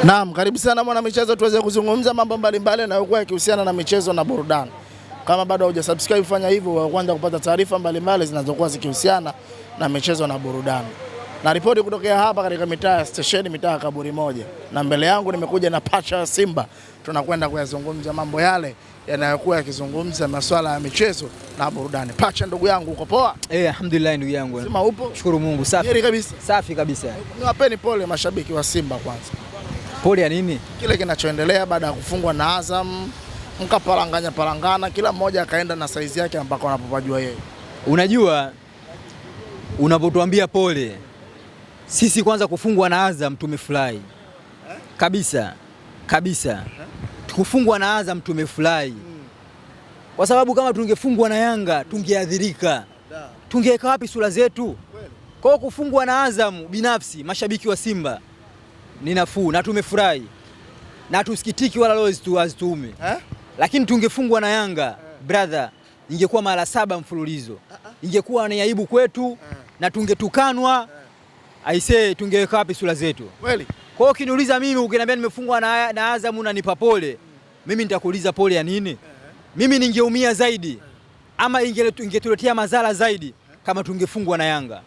Naam, karibu sana mwana michezo tuweze kuzungumza mambo mbalimbali yanayokuwa yakihusiana na michezo na burudani. Kama bado hujasubscribe fanya hivyo kwanza kupata taarifa mbalimbali zinazokuwa zikihusiana na michezo na burudani. Na ripoti kutokea hapa katika mitaa ya Stesheni, mitaa ya Kaburi moja. Na mbele yangu nimekuja na Pacha ya Simba. Tunakwenda kuyazungumza mambo yale yanayokuwa yakizungumza masuala ya michezo na burudani. Pacha ndugu yangu uko poa? Alhamdulillah ndugu yangu. Sema upo? Shukuru Mungu, safi. Heri kabisa. Safi kabisa. Niwapeni pole mashabiki wa Simba kwanza. Pole ya nini? Kile kinachoendelea baada ya kufungwa na Azam, mkapalangana, kila mmoja akaenda na saizi yake ambako anapopajua yeye. Unajua unapotuambia pole, sisi kwanza kufungwa na Azam tumefurahi. Kabisa. Kabisa. Kufungwa na Azam tumefurahi. Kwa sababu kama tungefungwa na Yanga tungeadhirika. Tungeweka wapi sura zetu? Kwa kufungwa na Azam binafsi mashabiki wa Simba ni nafuu na tumefurahi. Na tusikitiki wala leo azitume. Lakini tungefungwa na Yanga, brother, ingekuwa mara 7 mfululizo. Ingekuwa ni aibu kwetu na tungetukanwa. Aisee, tungeweka wapi sura zetu? Kweli. Kwa hiyo ukiniuliza mimi ukiniambia nimefungwa na Azam unanipa pole, mimi nitakuuliza pole ya nini? Mimi ningeumia zaidi ama ingetuletea madhara zaidi kama tungefungwa na Yanga.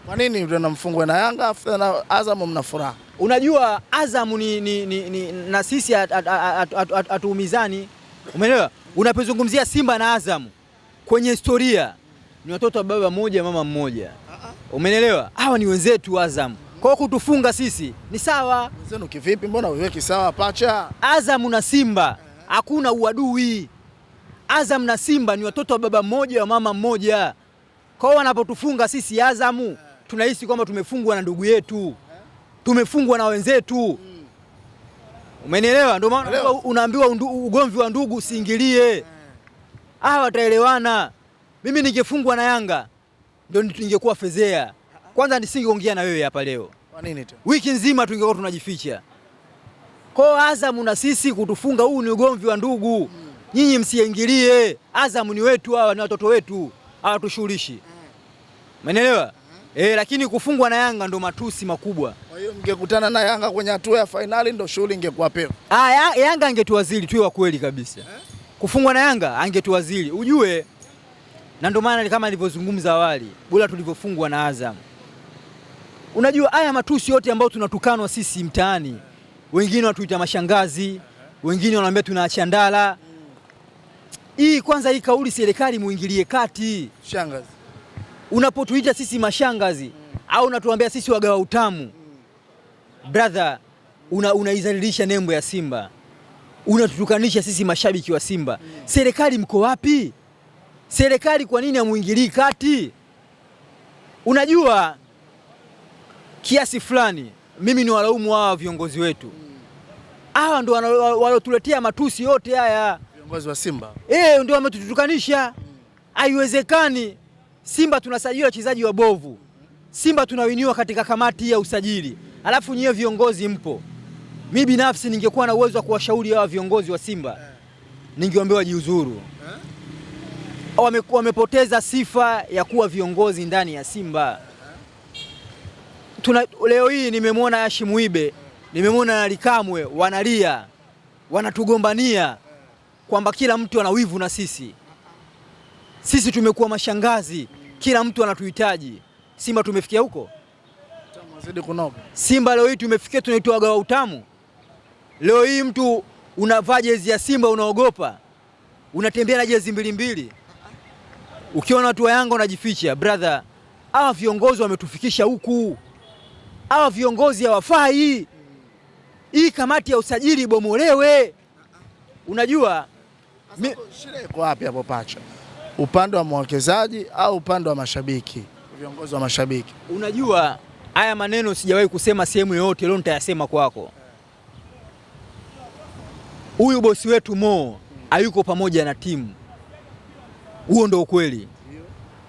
Kwa nini tunamfungwa na Yanga afu na Azam mna furaha? Unajua Azam ni na sisi atuumizani. Umeelewa? Unapozungumzia Simba na Azam kwenye historia ni watoto wa baba mmoja mama mmoja. Umeelewa? Hawa ni wenzetu Azam. Kwa kutufunga sisi ni sawa. Wenzenu kivipi? Mbona uweki sawa Pacha? Azam na Simba hakuna uadui. Azam na Simba ni watoto wa baba mmoja wa mama mmoja. Kwa hiyo wanapotufunga sisi Azamu tunahisi kwamba tumefungwa na ndugu yetu. Tumefungwa na wenzetu. Umenielewa? Ndio maana unaambiwa ugomvi wa ndugu usiingilie. Hawa wataelewana. Mimi ningefungwa na Yanga ndio ningekuwa fezea. Kwanza nisingeongea na wewe hapa leo. Kwa nini tu? Wiki nzima tungekuwa tunajificha. Kwa Azam na sisi kutufunga, huu ni ugomvi wa ndugu. Nyinyi msiingilie. Azam ni wetu, hawa ni watoto wetu. Hawatushughulishi. Umeelewa? Lakini kufungwa na Yanga ndo matusi makubwa. Kwa hiyo mngekutana na Yanga kwenye hatua ya finali ndo shughuli ingekuwa pepo. Yanga angetuwazili tuwe wa kweli kabisa. Kufungwa na Yanga angetuwazili. Ujue na ndo maana kama nilivyozungumza awali, bora tulivyofungwa na Azam. Unajua haya matusi yote ambayo tunatukanwa sisi mtaani. Wengine watuita mashangazi, wengine wanaambia tunaacha ndala. Hii kwanza hii kauli serikali muingilie kati. Shangazi. Unapotuita sisi mashangazi au unatuambia sisi wagawa utamu. Brother, unaizalilisha nembo ya Simba. Unatutukanisha sisi mashabiki wa Simba. Serikali mko wapi? Serikali kwa nini hamuingilii kati? Unajua kiasi fulani mimi ni walaumu hawa viongozi wetu. Hawa ndio walotuletea matusi yote haya. Viongozi wa Simba. Ndio wametutukanisha. Haiwezekani. Simba tunasajili wachezaji wabovu. Simba tunawiniwa katika kamati ya usajili. Alafu nyie viongozi mpo. Mimi binafsi ningekuwa na uwezo wa kuwashauri hawa viongozi wa Simba. Ningeombewa wajiuzuru. Wamepoteza sifa ya kuwa viongozi ndani ya Simba. Leo hii nimemwona Hashim Ibe, nimemwona Alikamwe wanalia, wanatugombania kwamba kila mtu ana wivu na sisi. Sisi tumekuwa mashangazi, kila mtu anatuhitaji. Simba tumefikia huko? Tunazidi kunoga. Simba leo hii tumefikia tunaitwa wagawa utamu. Leo hii mtu unavaa jezi ya Simba unaogopa. Unatembea na jezi mbili. Ukiona watu wa Yanga unajificha. Brother, hawa viongozi wametufikisha huku. Hawa viongozi hawafai. Hii kamati ya usajili bomolewe. Unajua shida iko wapi hapo Pacha? Upande wa mwekezaji au upande wa mashabiki? Viongozi wa mashabiki. Unajua haya maneno sijawahi kusema sehemu yoyote, leo nitayasema kwako. Huyu bosi wetu Mo hayuko pamoja na timu. Huo ndio ukweli.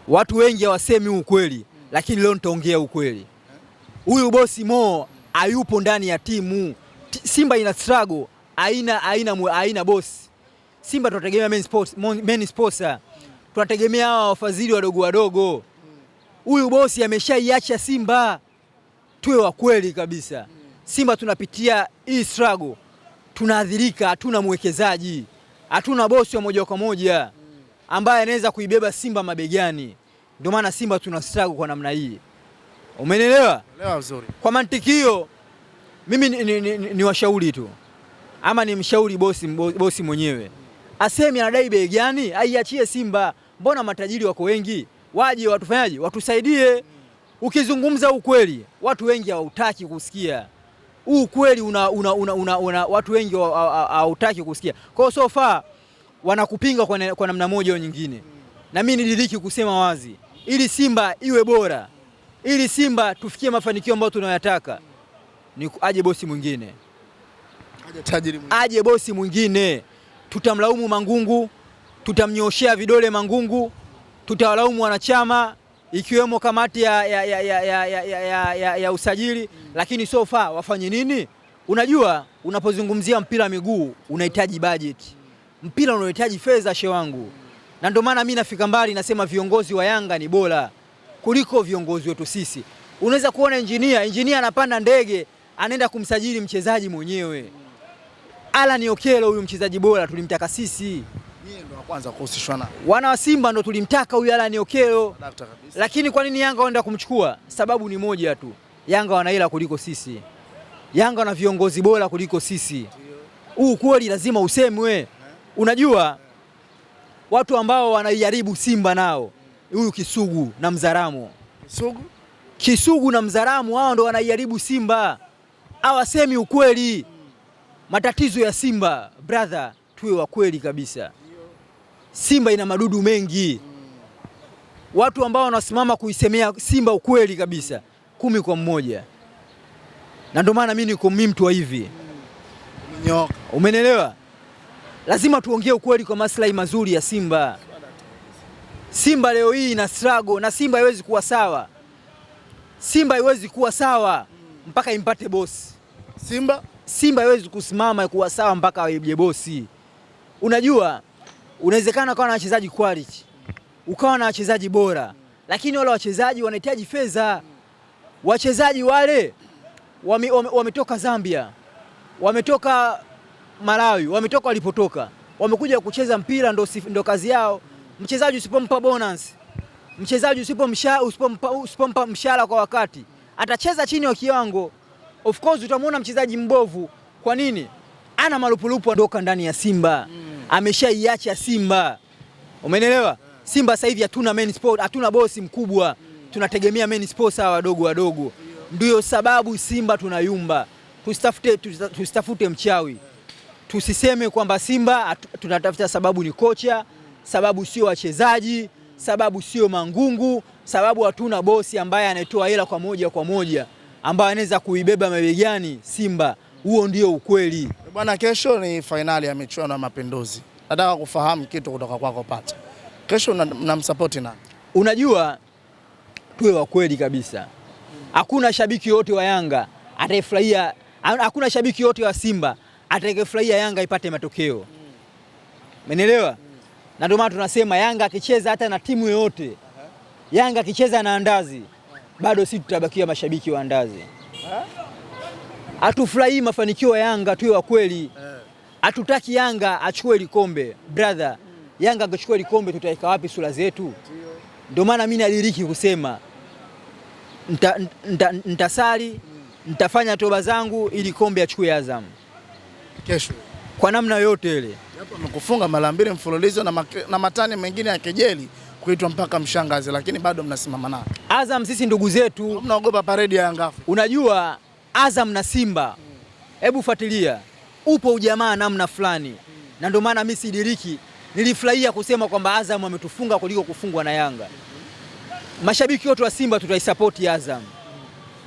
Watu wengi hawasemi ukweli, lakini leo nitaongea ukweli. Huyu bosi Mo hayupo ndani ya timu. Simba ina struggle, haina bosi. Simba tunategemea main sponsor. Tunategemea hawa wafadhili wadogo. Huyu bosi ameshaiacha Simba. Tuwe wa kweli kabisa. Simba tunapitia hii struggle, tunaadhirika, hatuna mwekezaji, hatuna bosi wa moja kwa moja ambaye anaweza kuibeba Simba mabegani. Ndio maana Simba tuna struggle kwa namna hii. Umenielewa? Elewa vizuri. Kwa mantiki hiyo mimi ni washauri tu, ama ni mshauri bosi mwenyewe. Asemi anadai bei gani, aiachie Simba. Mbona matajiri wako wengi, waje watufanyaje, watusaidie. Ukizungumza ukweli watu wengi hawataki kusikia. Ukweli watu wengi hawataki kusikia. Kwa hiyo so far wanakupinga kwa namna moja au nyingine. Na mimi nidiriki kusema wazi, ili Simba iwe bora, ili Simba tufikie mafanikio ambayo tunayataka, ni aje bosi mwingine. Aje bosi mwingine. Tutamlaumu Mangungu, tutamnyoshea vidole Mangungu, tutawalaumu wanachama ikiwemo kamati ya usajili, lakini so far wafanye nini? Unajua, unapozungumzia mpira miguu unahitaji budget. Mpira unahitaji fedha wangu. Na ndio maana mimi nafika mbali nasema viongozi wa Yanga ni bora kuliko viongozi wetu sisi. Unaweza kuona engineer anapanda ndege anaenda kumsajili mchezaji mwenyewe. Alan Okello huyu mchezaji bora tulimtaka sisi. Yeye ndo wa kwanza kuhusishwa na. Wana wa Simba ndo tulimtaka huyu Alan Okello. Lakini kwa nini Yanga waenda kumchukua? Sababu ni moja tu. Yanga wana hela kuliko sisi. Yanga wana viongozi bora kuliko sisi. Huu kweli lazima usemwe. Unajua watu ambao wanaiharibu Simba nao, huyu Kisugu na Mzaramo. Kisugu na Mzaramo hao ndo wanaiharibu Simba. Hawasemi ukweli. Matatizo ya Simba, brother, tuwe wa kweli kabisa. Simba ina madudu mengi. Watu ambao wanasimama kuisemea Simba ukweli kabisa 10 kwa 1. Na ndio maana mimi niko mtu wa hivi. Umenelewa? Lazima tuongee ukweli kwa maslahi mazuri ya Simba. Simba leo hii ina struggle na Simba haiwezi kuwa sawa. Simba haiwezi kuwa sawa mpaka impate boss. Simba haiwezi kusimama kuwa sawa mpaka waje bosi. Unajua, unawezekana ukawa na wachezaji quality, ukawa na wachezaji bora, lakini wale wachezaji wanahitaji fedha. Wachezaji wale wametoka Zambia, wametoka Malawi, wametoka walipotoka, wamekuja kucheza mpira, ndo kazi yao. Mchezaji usipompa bonus, mchezaji usipompa mshahara kwa wakati, atacheza chini ya kiwango. Of course utamwona mchezaji mbovu. Kwa nini? Ana malupulupu ndoka ndani ya Simba. Ameshaiacha Simba. Umeelewa? Simba sasa hivi hatuna main sport, hatuna bosi mkubwa. Tunategemea main sport sawa wadogo. Ndio sababu Simba tunayumba. Tusitafute mchawi. Tusiseme kwamba Simba tunatafuta sababu ni kocha, sababu sio wachezaji, sababu sio Mangungu, sababu hatuna bosi ambaye anatoa hela kwa moja ambaye anaweza kuibeba mabegani Simba. Huo ndio ukweli. Bwana, kesho ni finali ya michuano ya Mapinduzi. Nataka kufahamu kitu kutoka kwako Pacha. Kesho mnamsupport nani? Unajua, tuwe wa kweli kabisa. Hakuna shabiki yote wa Yanga atafurahia, hakuna shabiki yote wa Simba atakayefurahia Yanga ipate matokeo. Umeelewa? Na ndio maana tunasema Yanga akicheza hata na timu yoyote, Yanga akicheza na Andazi, bado sisi tutabakia mashabiki wa Andazi. Hatufurahii mafanikio ya Yanga, tuwe wa kweli. Hatutaki Yanga achukue ile kombe. Brother, Yanga akichukua ile kombe tutaweka wapi sura zetu? Ndio maana mimi nadiriki kusema nitasali, nitafanya toba zangu ili kombe achukue Azam kesho kwa namna yote ile. Hapo amekufunga mara 2 mfululizo na matani mengine ya kejeli kuitwa mpaka mshangazi, lakini bado mnasimama nao. Azam sisi ndugu zetu. Mnaogopa paredi ya Yanga. Unajua Azam na Simba, hebu fuatilia, upo ujamaa namna fulani. Na ndio maana mimi sidiriki, nilifurahia kusema kwamba Azam ametufunga kuliko kufungwa na Yanga. Mashabiki wote wa Simba tutaisupport Azam.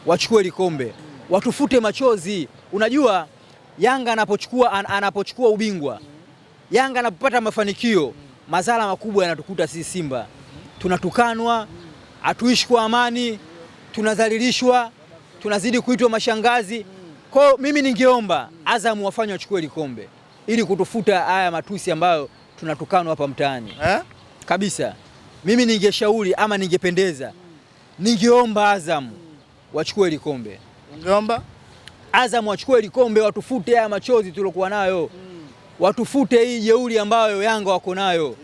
Wachukue ile kombe, watufute machozi. Unajua Yanga anapochukua ubingwa, Yanga anapopata mafanikio, madhara makubwa yanatukuta sisi Simba. Tunatukanwa, hatuishi kwa amani, tunadhalilishwa, tunazidi kuitwa mashangazi. Kwa mimi ningeomba Azam wafanye wachukue ile kombe ili kutufuta haya matusi ambayo tunatukanwa hapa mtaani. Kabisa. Mimi ningeshauri ama ningependeza, ningeomba Azam wachukue ile kombe. Ungeomba? Azam wachukue ile kombe, watufute haya machozi tuliokuwa nayo. Watufute hii jeuri ambayo Yanga wako nayo.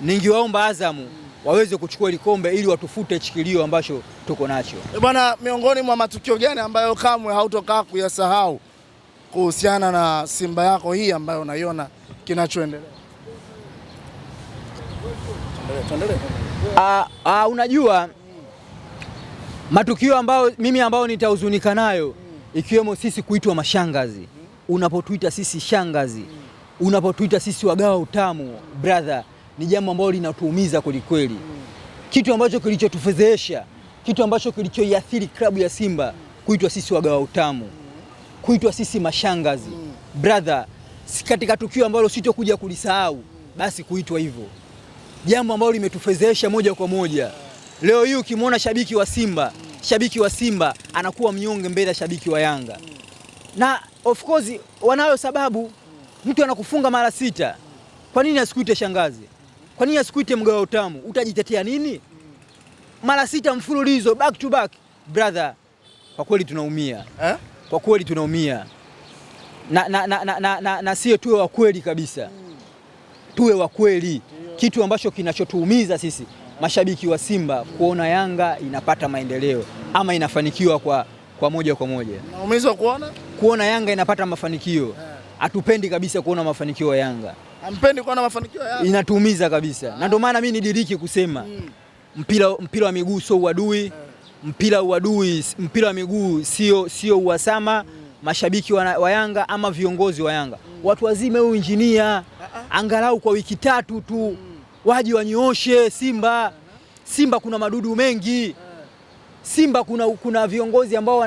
Ningewaomba Azam waweze kuchukua ile kombe ili watufute chikilio ambacho tuko nacho. Bwana, miongoni mwa matukio gani ambayo kamwe hautokaa kuyasahau kuhusiana na Simba yako hii ambayo unaiona kinachoendelea? Unajua matukio ambayo nitahuzunika nayo ikiwemo sisi kuitwa mashangazi. Unapotuita sisi shangazi, unapotuita sisi wagawa utamu, brother, ni jambo ambalo linatuumiza kweli. Kitu ambacho kilichotufedhesha, kitu ambacho kilichoiathiri klabu ya Simba, kuitwa sisi wagawa utamu, kuitwa sisi mashangazi. Brother, katika tukio ambalo sitokuja kulisahau, basi kuitwa hivyo. Jambo ambalo limetufedhesha moja kwa moja. Leo hii ukimwona shabiki wa Simba anakuwa mnyonge mbele ya shabiki wa Yanga. Na of course wanayo sababu. Mtu anakufunga mara 6. Kwa nini asikuite shangazi? Kwa nini asikuite mgawa utamu? Utajitetea nini? Mara 6 mfululizo back to back. Brother, kwa kweli tunaumia. Kwa kweli tunaumia. Na sio tuwe wa kweli kabisa. Tuwe wa kweli. Kitu ambacho kinachotuumiza sisi mashabiki wa Simba kuona Yanga inapata maendeleo ama inafanikiwa kwa moja kwa moja. Unaumizwa kuona Yanga inapata mafanikio. Hatupendi kabisa kuona mafanikio ya Yanga. Hampendi kuona mafanikio ya Yanga? Inatuumiza kabisa. Na ndio maana mimi nidiriki kusema mpira wa miguu sio uadui. Mpira wa miguu sio uhasama. Mashabiki wa Yanga ama viongozi wa Yanga, watu wazime huyu injinia angalau kwa wiki 3 tu waje wanyooshe Simba. Simba kuna madudu mengi. Simba kuna viongozi ambao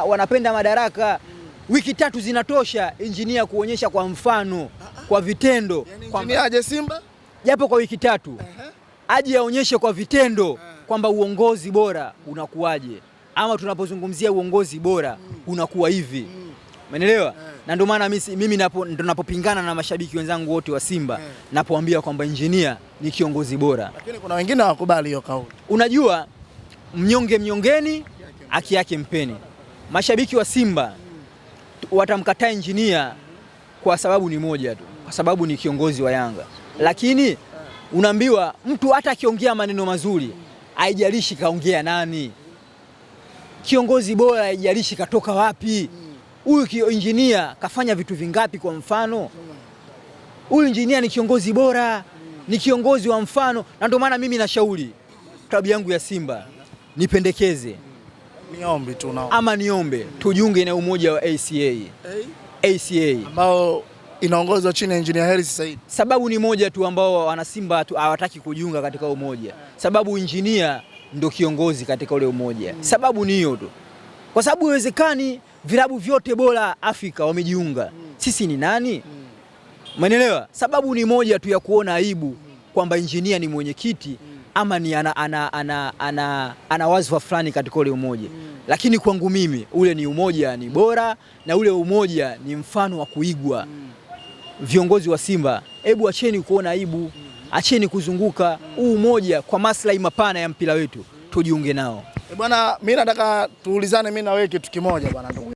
wanapenda madaraka. Wiki 3 zinatosha injinia kuonyesha kwa mfano, kwa vitendo. Yani injinia aje Simba japo kwa wiki 3 aje aonyeshe kwa vitendo kwamba uongozi bora unakuwaje, ama tunapozungumzia uongozi bora unakuwa hivi. Umeelewa? Na ndio maana mimi napopingana na mashabiki wenzangu wote wa Simba napoambia kwamba injinia ni kiongozi bora. Lakini kuna wengine hawakubali hiyo kauli. Unajua mnyonge mnyongeni, haki yake mpeni. Mashabiki wa Simba watamkataa injinia kwa sababu ni moja tu, kwa sababu ni kiongozi wa Yanga. Lakini unaambiwa mtu hata akiongea maneno mazuri, haijalishi kaongea nani. Kiongozi bora haijalishi katoka wapi. Huyu injinia kafanya vitu vingapi kwa mfano? Huyu injinia ni kiongozi bora, ni kiongozi wa mfano. Na ndio maana mimi nashauri klabu yangu ya Simba nipendekeze, niombe tu nao ama niombe tujiunge na umoja wa ACA ambao inaongozwa chini ya Engineer Hersi Said. Sababu ni moja tu, ambao wana Simba hawataki kujiunga katika umoja. Sababu injinia ndio kiongozi katika ule umoja. Sababu ni hiyo tu. Kwa sababu haiwezekani vilabu vyote bora Afrika wamejiunga. Sisi ni nani? Umeelewa? Sababu ni moja tu ya kuona aibu kwamba injinia ni mwenyekiti ama ni ana wazifa fulani katika ule umoja. Lakini kwangu mimi ule ni umoja ni bora, na ule umoja ni mfano wa kuigwa. Viongozi wa Simba, hebu acheni kuona aibu, acheni kuzunguka. Huu umoja kwa maslahi mapana ya mpira wetu tujiunge nao. Bwana, mimi nataka tuulizane mimi na wewe kitu kimoja bwana ndugu.